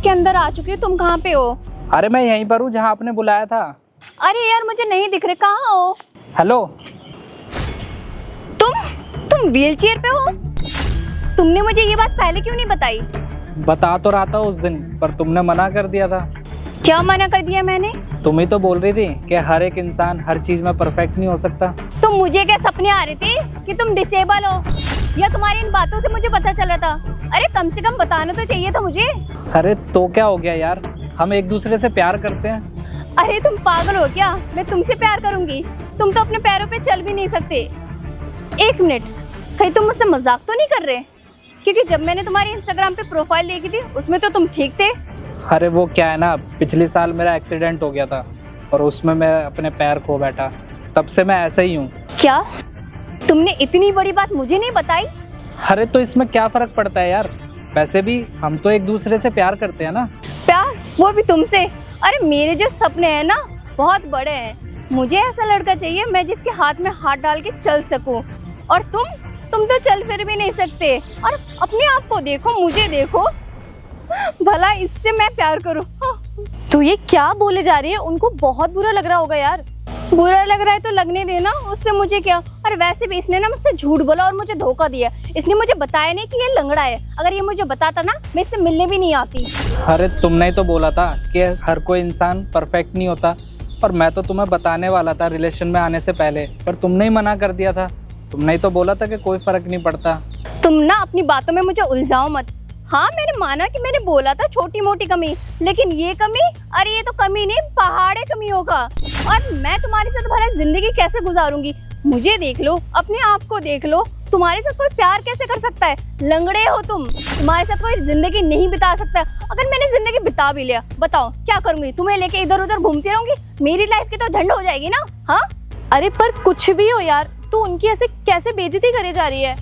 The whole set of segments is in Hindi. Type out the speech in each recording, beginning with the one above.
के अंदर आ चुकी हूँ। तुम कहाँ पे हो? अरे मैं यहीं पर हूँ जहाँ आपने बुलाया था। अरे यार मुझे नहीं दिख रहे, कहाँ हो? हेलो। तुम व्हील चेयर पे हो? तुमने मुझे ये बात पहले क्यों नहीं बताई? बता तो रहा था उस दिन, पर तुमने मना कर दिया था। क्या मना कर दिया मैंने? तुम ही तो बोल रही थी कि हर एक इंसान हर चीज में परफेक्ट नहीं हो सकता। तो मुझे क्या सपने आ रहे थे कि तुम डिसेबल हो, या तुम्हारी इन बातों से मुझे पता चल रहा था? अरे कम से कम बताना तो चाहिए था मुझे। अरे तो क्या हो गया यार, हम एक दूसरे से प्यार करते हैं। अरे तुम पागल हो क्या? मैं तुमसे प्यार करूंगी? तुम तो अपने पैरों पे चल भी नहीं सकते। एक मिनट, कहीं तुम मुझसे मजाक तो नहीं कर रहे? क्योंकि जब मैंने तुम्हारी इंस्टाग्राम पे प्रोफाइल देखी थी उसमें तो तुम ठीक थे। अरे वो क्या है ना, पिछले साल मेरा एक्सीडेंट हो गया था और उसमें मैं अपने पैर खो बैठा, तब से मैं ऐसा ही हूँ। क्या तुमने इतनी बड़ी बात मुझे नहीं बताई? अरे तो इसमें क्या फर्क पड़ता है यार, वैसे भी हम तो एक दूसरे से प्यार करते हैं ना। प्यार? वो भी तुमसे? अरे मेरे जो सपने हैं ना बहुत बड़े हैं। मुझे ऐसा लड़का चाहिए मैं जिसके हाथ में हाथ डाल के चल सकूं। और तुम तो चल फिर भी नहीं सकते। और अपने आप को देखो, मुझे देखो, भला इससे मैं प्यार करूं? तो ये क्या बोले जा रही है? उनको बहुत बुरा लग रहा होगा यार। बुरा लग रहा है तो लगने देना, उससे मुझे क्या। और वैसे भी इसने ना मुझसे झूठ बोला और मुझे धोखा दिया। इसने मुझे बताया नहीं कि ये लंगड़ा है। अगर ये मुझे बताता ना मैं इससे मिलने भी नहीं आती। अरे तुमने ही तो बोला था कि हर कोई इंसान परफेक्ट नहीं होता, और मैं तो तुम्हें बताने वाला था रिलेशन में आने से पहले, पर तुमने ही मना कर दिया था। तुमने ही तो बोला था कि कोई फर्क नहीं पड़ता। तुम ना अपनी बातों में मुझे उलझाओ मत। हाँ मैंने माना कि मैंने बोला था छोटी मोटी कमी, लेकिन ये कमी, अरे ये तो कमी नहीं पहाड़े कमी होगा। और मैं तुम्हारे साथ भला जिंदगी कैसे गुजारूंगी? मुझे देख लो, अपने आप को देख लो। तुम्हारे साथ कोई प्यार कैसे कर सकता है? लंगड़े हो तुम, तुम्हारे साथ कोई जिंदगी नहीं बिता सकता। अगर मैंने जिंदगी बिता भी लिया, बताओ क्या करूंगी? तुम्हें लेके इधर उधर घूमती रहूंगी? मेरी लाइफ की तो झंड हो जाएगी ना। हाँ अरे पर कुछ भी हो यार, तू उनकी ऐसे कैसे बेइज्जती करे जा रही है?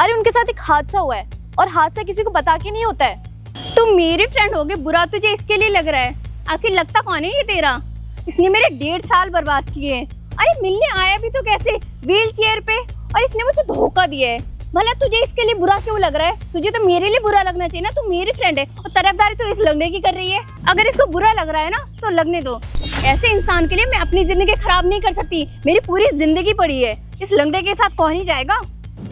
अरे उनके साथ एक हादसा हुआ है और हादसा किसी को बता के नहीं होता है। तुम मेरी फ्रेंड होगे, बुरा तुझे इसके लिए लग रहा है? आखिर लगता कौन है ये तेरा? इसने मेरे 1.5 साल बर्बाद किए। अरे मिलने आया भी तो कैसे, व्हील चेयर पे, और इसने मुझे धोखा दिया है। भला तुझे इसके लिए बुरा क्यों लग रहा है? तुझे तो मेरे लिए बुरा लगना चाहिए ना, तू मेरी फ्रेंड है। और तरफदारी तो इस लंगड़े की कर रही है। अगर इसको बुरा लग रहा है ना तो लगने दो। ऐसे इंसान के लिए मैं अपनी जिंदगी खराब नहीं कर सकती। मेरी पूरी जिंदगी पड़ी है, इस लंगड़े के साथ कौन ही जाएगा?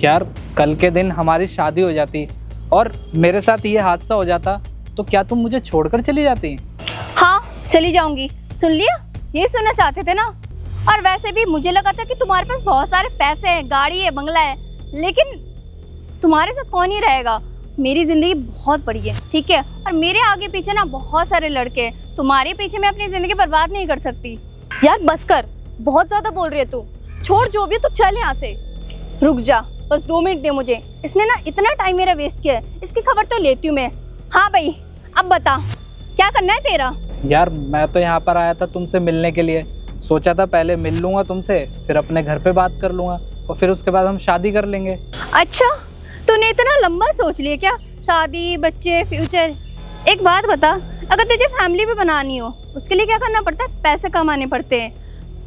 यार कल के दिन हमारी शादी हो जाती और मेरे साथ ये हादसा हो जाता, तो क्या तुम मुझे छोड़कर चली जाती? हाँ चली जाऊंगी। सुन लिया? ये सुनना चाहते थे ना? और वैसे भी मुझे लगा था कि तुम्हारे पास बहुत सारे पैसे हैं, गाड़ी है, बंगला है, लेकिन तुम्हारे साथ कौन ही रहेगा? मेरी जिंदगी बहुत बड़ी है, ठीक है? और मेरे आगे पीछे ना बहुत सारे लड़के हैं। तुम्हारे पीछे मैं अपनी जिंदगी बर्बाद नहीं कर सकती। यार बस कर, बहुत ज्यादा बोल रही है तू। छोड़ जो भी है, तू चल यहाँ से। रुक जा, बस 2 मिनट दे मुझे। इसने ना इतना टाइम मेरा वेस्ट किया है, इसकी खबर तो लेती हूँ मैं। हाँ भाई अब बता, क्या करना है तेरा? यार मैं तो यहाँ पर आया था तुमसे मिलने के लिए। सोचा था पहले मिल लूंगा तुमसे, फिर अपने घर पे बात कर लूंगा, और फिर उसके बाद हम शादी कर लेंगे। अच्छा तूने इतना लंबा सोच लिया क्या? शादी, बच्चे, फ्यूचर। एक बात बता, अगर तुझे फैमिली भी बनानी हो उसके लिए क्या करना पड़ता है? पैसे कमाने पड़ते हैं।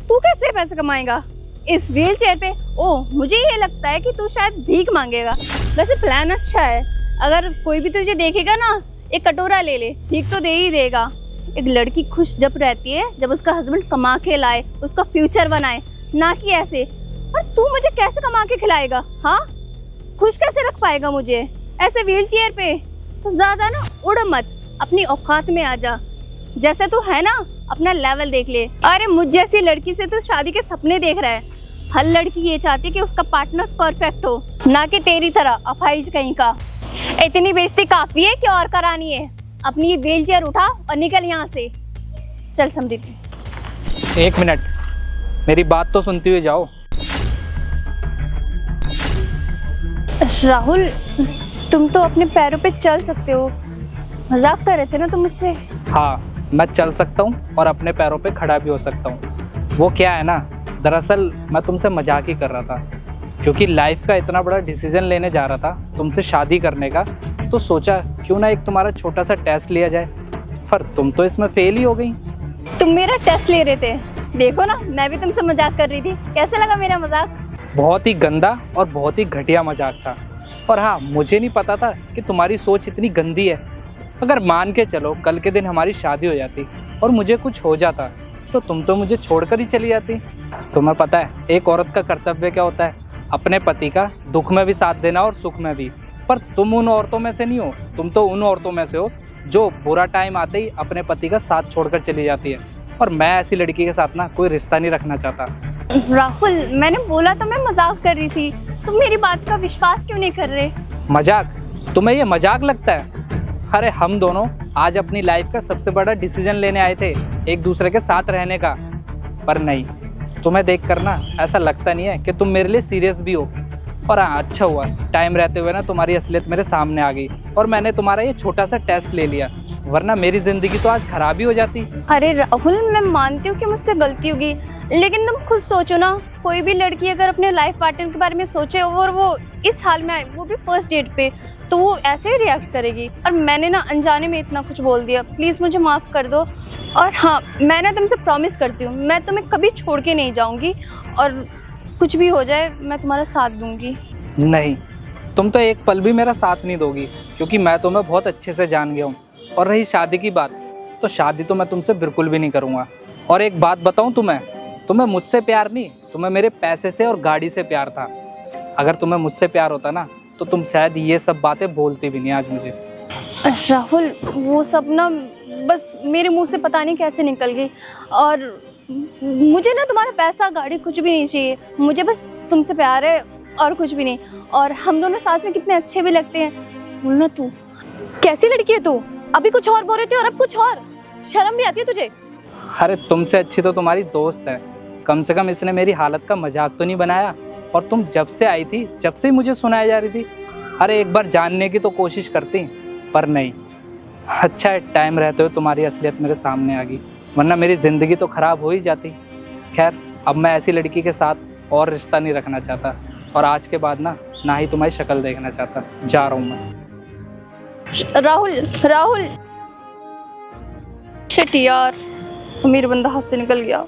तू कैसे पैसे कमाएगा इस व्हील चेयर पे? ओह मुझे ये लगता है कि तू शायद भीख मांगेगा। वैसे प्लान अच्छा है, अगर कोई भी तुझे देखेगा ना एक कटोरा ले ले, भीख तो दे ही देगा। एक लड़की खुश जब रहती है जब उसका हस्बैंड कमा के लाए, उसका फ्यूचर बनाए, ना कि ऐसे। और तू मुझे कैसे कमा के खिलाएगा? हाँ खुश कैसे रख पाएगा मुझे ऐसे व्हील चेयर पे? तो ज्यादा ना उड़ मत, अपनी औकात में आ जा। जैसे तू है ना अपना लेवल देख ले। अरे मुझ जैसी लड़की से तू शादी के सपने देख रहा है। हर लड़की ये चाहती है कि उसका पार्टनर परफेक्ट हो, ना कि तेरी तरह अफाइज कहीं का। इतनी बेइज्जती काफी है कि और करानी है? अपनी व्हील चेयर उठा और निकल यहाँ से। चल समृद्धि। 1 मिनट, मेरी बात तो सुनती हुई जाओ। राहुल तुम तो अपने पैरों पे चल सकते हो, मजाक कर रहे थे ना तुम मुझसे? हाँ मैं चल सकता हूँ और अपने पैरों पे खड़ा भी हो सकता हूँ। वो क्या है ना, दरअसल मैं तुमसे मजाक ही कर रहा था, क्योंकि लाइफ का इतना बड़ा डिसीजन लेने जा रहा था तुमसे शादी करने का, तो सोचा क्यों ना एक तुम्हारा छोटा सा टेस्ट लिया जाए। पर तुम तो इसमें फेल ही हो गई। तुम मेरा टेस्ट ले रहे थे? देखो ना मैं भी तुमसे मजाक कर रही थी। कैसा लगा मेरा मजाक? बहुत ही गंदा और बहुत ही घटिया मजाक था। और हाँ, मुझे नहीं पता था कि तुम्हारी सोच इतनी गंदी है। अगर मान के चलो कल के दिन हमारी शादी हो जाती और मुझे कुछ हो जाता, तो तुम तो मुझे छोड़कर ही चली जाती। तुम्हें पता है एक औरत का कर्तव्य क्या होता है? अपने पति का दुख में भी साथ देना और सुख में भी। पर तुम उन औरतों में से नहीं हो, तुम तो उन औरतों में से हो जो बुरा टाइम आते ही अपने पति का साथ छोड़कर चली जाती है। और मैं ऐसी लड़की के साथ ना कोई रिश्ता नहीं रखना चाहता। राहुल, मैंने बोला तो मैं मजाक कर रही थी, तुम मेरी बात का विश्वास क्यों नहीं कर रहे? मजाक? तुम्हें ये मजाक लगता है? अरे हम दोनों आज अपनी लाइफ का सबसे बड़ा डिसीजन लेने आए थे, एक दूसरे के साथ रहने का। पर नहीं, तुम्हें देख कर ना ऐसा लगता नहीं है कि तुम मेरे लिए सीरियस भी हो। और हाँ, अच्छा हुआ टाइम रहते हुए ना तुम्हारी असलियत मेरे सामने आ गई और मैंने तुम्हारा ये छोटा सा टेस्ट ले लिया, वरना मेरी ज़िंदगी तो आज खराब ही हो जाती। अरे राहुल, मैं मानती हूँ कि मुझसे गलती होगी, लेकिन तुम खुद सोचो ना, कोई भी लड़की अगर अपने लाइफ पार्टनर के बारे में सोचे और वो इस हाल में आए, वो भी फर्स्ट डेट पे, तो वो ऐसे ही रिएक्ट करेगी। और मैंने ना अनजाने में इतना कुछ बोल दिया, प्लीज़ मुझे माफ़ कर दो। और हाँ, मैं ना तुमसे प्रॉमिस करती हूँ, मैं तुम्हें कभी छोड़ के नहीं जाऊँगी और कुछ भी हो जाए मैं तुम्हारा साथ दूँगी। नहीं, तुम तो एक पल भी मेरा साथ नहीं दोगी, क्योंकि मैं तुम्हें बहुत अच्छे से जान गया हूँ। और रही शादी की बात, तो शादी तो मैं तुमसे बिल्कुल भी नहीं करूँगा। और एक बात बताऊँ तुम्हें मुझसे प्यार नहीं, तुम्हें मेरे पैसे से और गाड़ी से प्यार था। अगर तुम्हें मुझसे प्यार होता ना, तो तुम शायद ये सब बातें बोलती भी नहीं आज मुझे। राहुल, वो सब ना बस मेरे मुंह से पता नहीं कैसे निकल गई। और मुझे ना तुम्हारा पैसा गाड़ी कुछ भी नहीं चाहिए, मुझे बस तुमसे प्यार है और कुछ भी नहीं। और हम दोनों साथ में कितने अच्छे भी लगते हैं। बोलना तू कैसी लड़की है तू? अभी कुछ और बोल रही थी और अब कुछ और। शर्म भी आती है तुझे? अरे तुमसे अच्छी तो तुम्हारी दोस्त है, कम से कम इसने मेरी हालत का मजाक तो नहीं बनाया। और तुम जब से आई थी, जब से ही मुझे सुनाई जा रही थी, अरे एक बार जानने की तो कोशिश करती, पर नहीं। अच्छा है टाइम रहते हुए तुम्हारी असलियत मेरे सामने आ गई, वरना मेरी ज़िंदगी तो ख़राब हो ही जाती। खैर, अब मैं ऐसी लड़की के साथ और रिश्ता नहीं रखना चाहता, और आज के बाद ना ही तुम्हारी शक्ल देखना चाहता। जा रहा हूँ मैं। राहुल, शिट यार, मेरा बंदा हाथ से निकल गया।